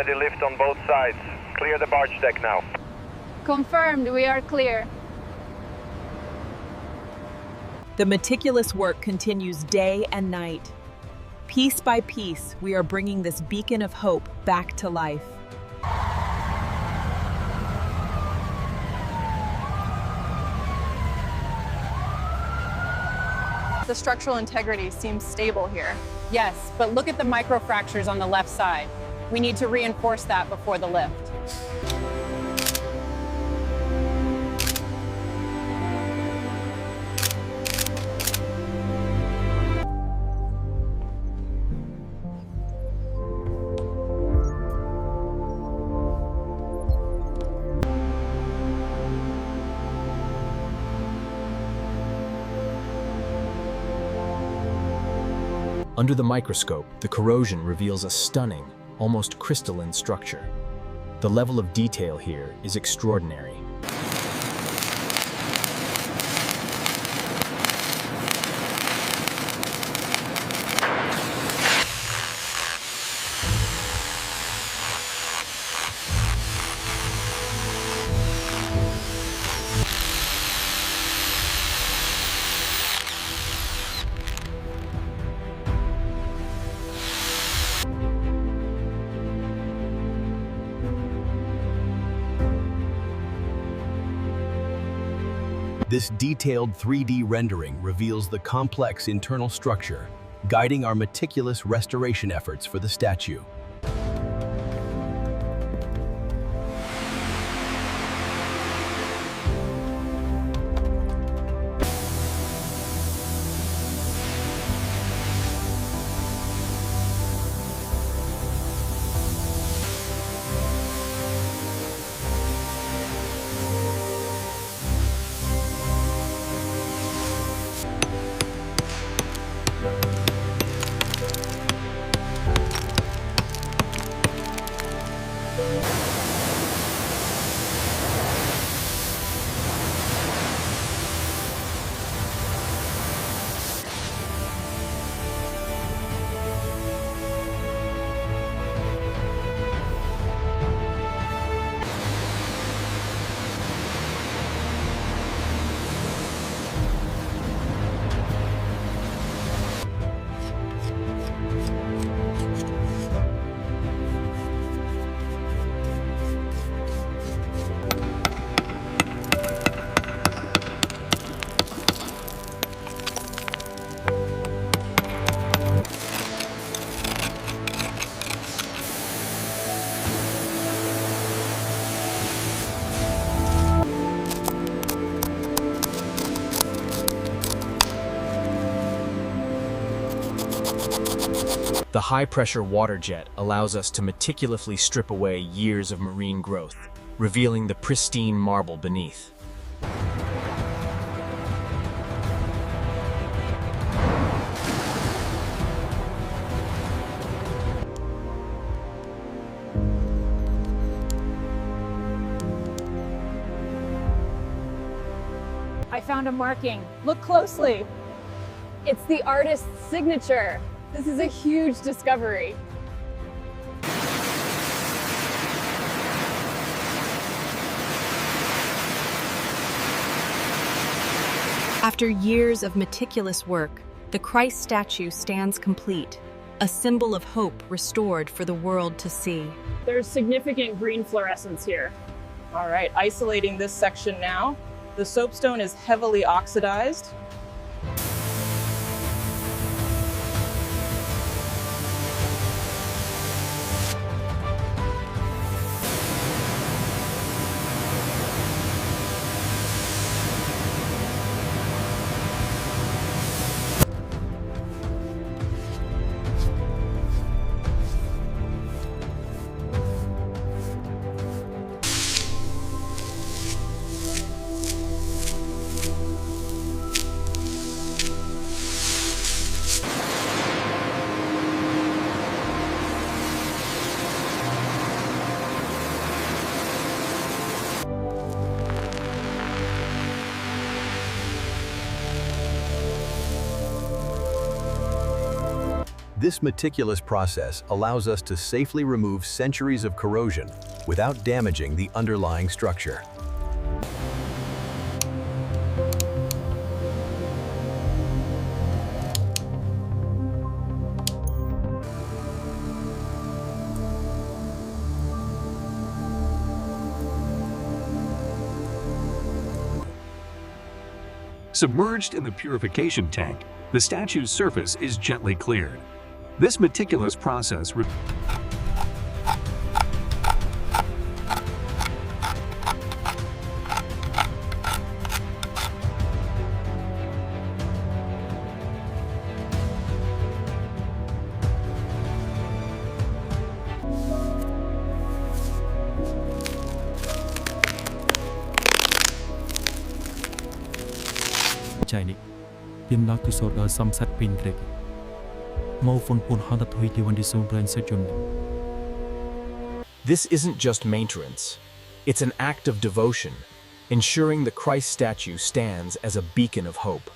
Steady lift on both sides. Clear the barge deck now. Confirmed, we are clear. The meticulous work continues day and night. Piece by piece, we are bringing this beacon of hope back to life. The structural integrity seems stable here. Yes, but look at the microfractures on the left side. We need to reinforce that before the lift. Under the microscope, the corrosion reveals a stunning, almost crystalline structure. The level of detail here is extraordinary. This detailed 3D rendering reveals the complex internal structure, guiding our meticulous restoration efforts for the statue. The high-pressure water jet allows us to meticulously strip away years of marine growth, revealing the pristine marble beneath. I found a marking. Look closely. It's the artist's signature. This is a huge discovery. After years of meticulous work, the Christ statue stands complete, a symbol of hope restored for the world to see. There's significant green fluorescence here. All right, isolating this section now. The soapstone is heavily oxidized. This meticulous process allows us to safely remove centuries of corrosion without damaging the underlying structure. Submerged in the purification tank, the statue's surface is gently cleared. This meticulous process Chainik, tim nak tu sort samsat pin trek. Mau phone pun handat hui ti wandi song brain sejum. This isn't just maintenance. It's an act of devotion, ensuring the Christ statue stands as a beacon of hope.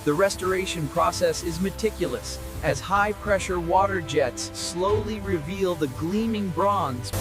The restoration process is meticulous, as high-pressure water jets slowly reveal the gleaming bronze.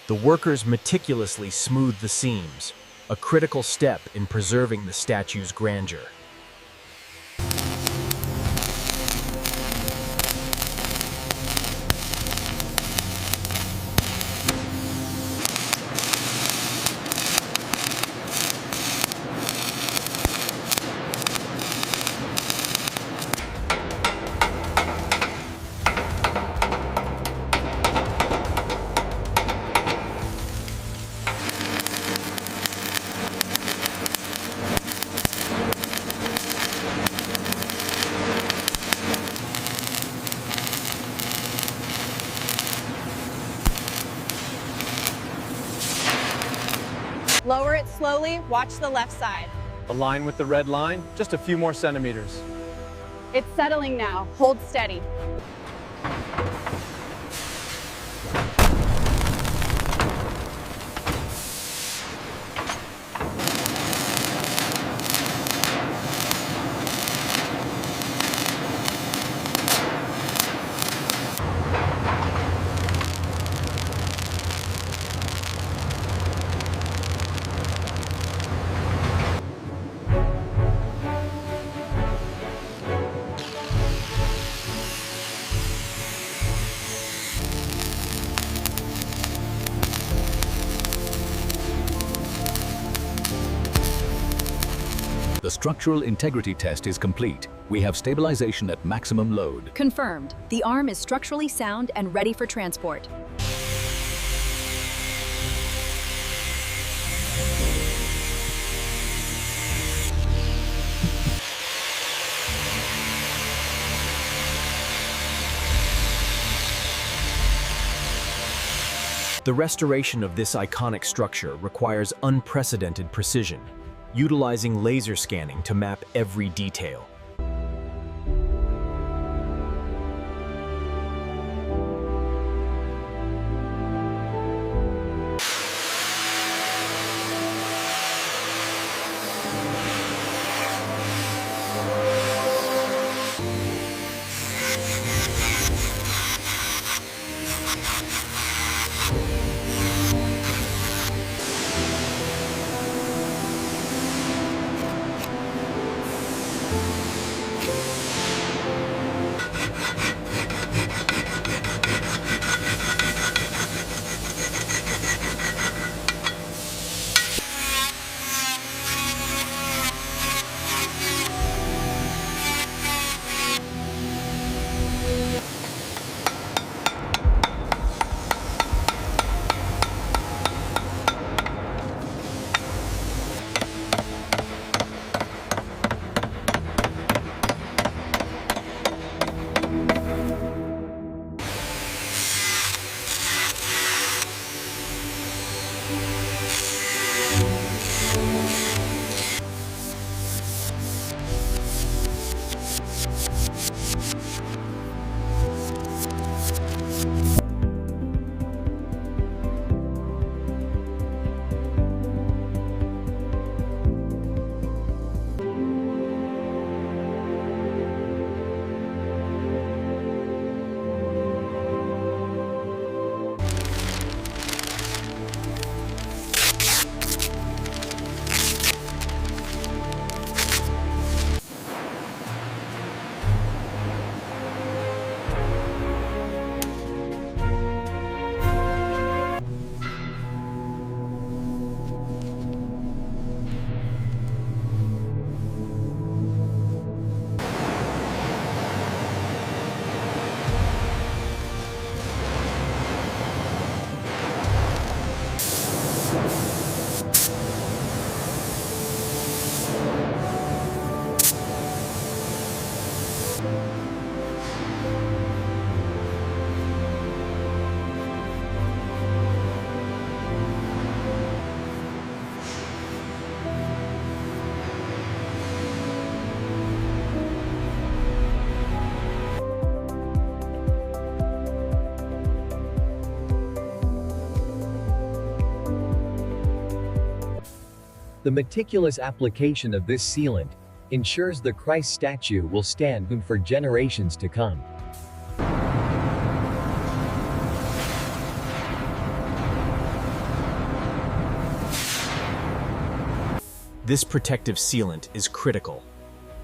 The workers meticulously smooth the seams, a critical step in preserving the statue's grandeur. Lower it slowly, watch the left side. Align with the red line, just a few more centimeters. It's settling now, hold steady. The structural integrity test is complete. We have stabilization at maximum load. Confirmed. The arm is structurally sound and ready for transport. The restoration of this iconic structure requires unprecedented precision, utilizing laser scanning to map every detail. The meticulous application of this sealant ensures the Christ statue will stand for generations to come. This protective sealant is critical.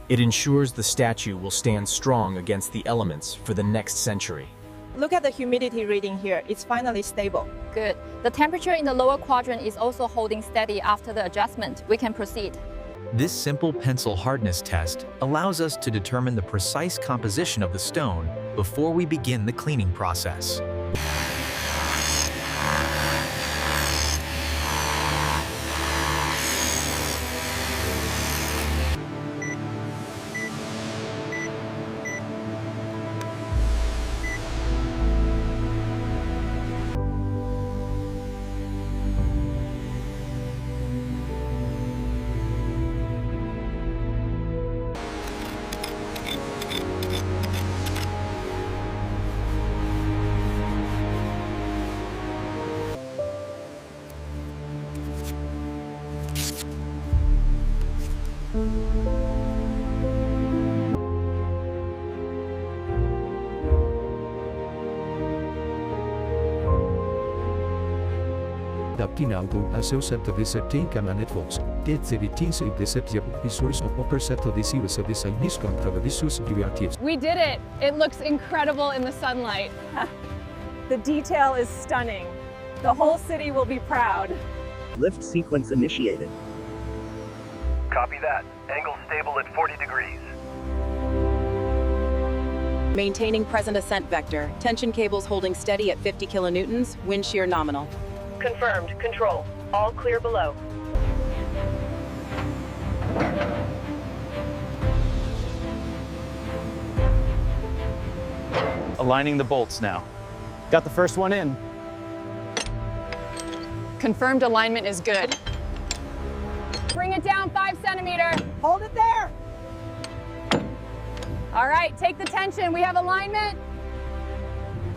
It ensures the statue will stand strong against the elements for the next century. Look at the humidity reading here. It's finally stable. Good. The temperature in the lower quadrant is also holding steady after the adjustment. We can proceed. This simple pencil hardness test allows us to determine the precise composition of the stone before we begin the cleaning process. Tinaldo associated to this and networks, did the teens in the source of opposite to the series of this English controversies derivatives. We did it! It looks incredible in the sunlight. The detail is stunning. The whole city will be proud. Lift sequence initiated. Copy that. Angle stable at 40 degrees. Maintaining present ascent vector. Tension cables holding steady at 50 kilonewtons. Wind shear nominal. Confirmed. Control. All clear below. Aligning the bolts now. Got the first one in. Confirmed alignment is good. Bring it down 5 centimeters. Hold it there. All right, take the tension. We have alignment.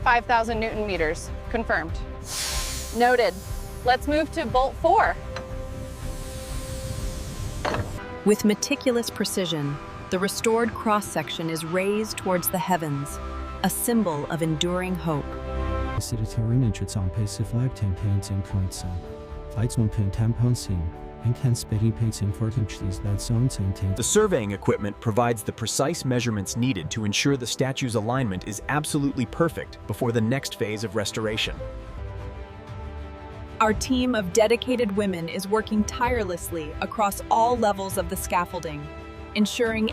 5,000 Newton meters. Confirmed. Noted. Let's move to bolt 4. With meticulous precision, the restored cross-section is raised towards the heavens, a symbol of enduring hope. The surveying equipment provides the precise measurements needed to ensure the statue's alignment is absolutely perfect before the next phase of restoration. Our team of dedicated women is working tirelessly across all levels of the scaffolding, ensuring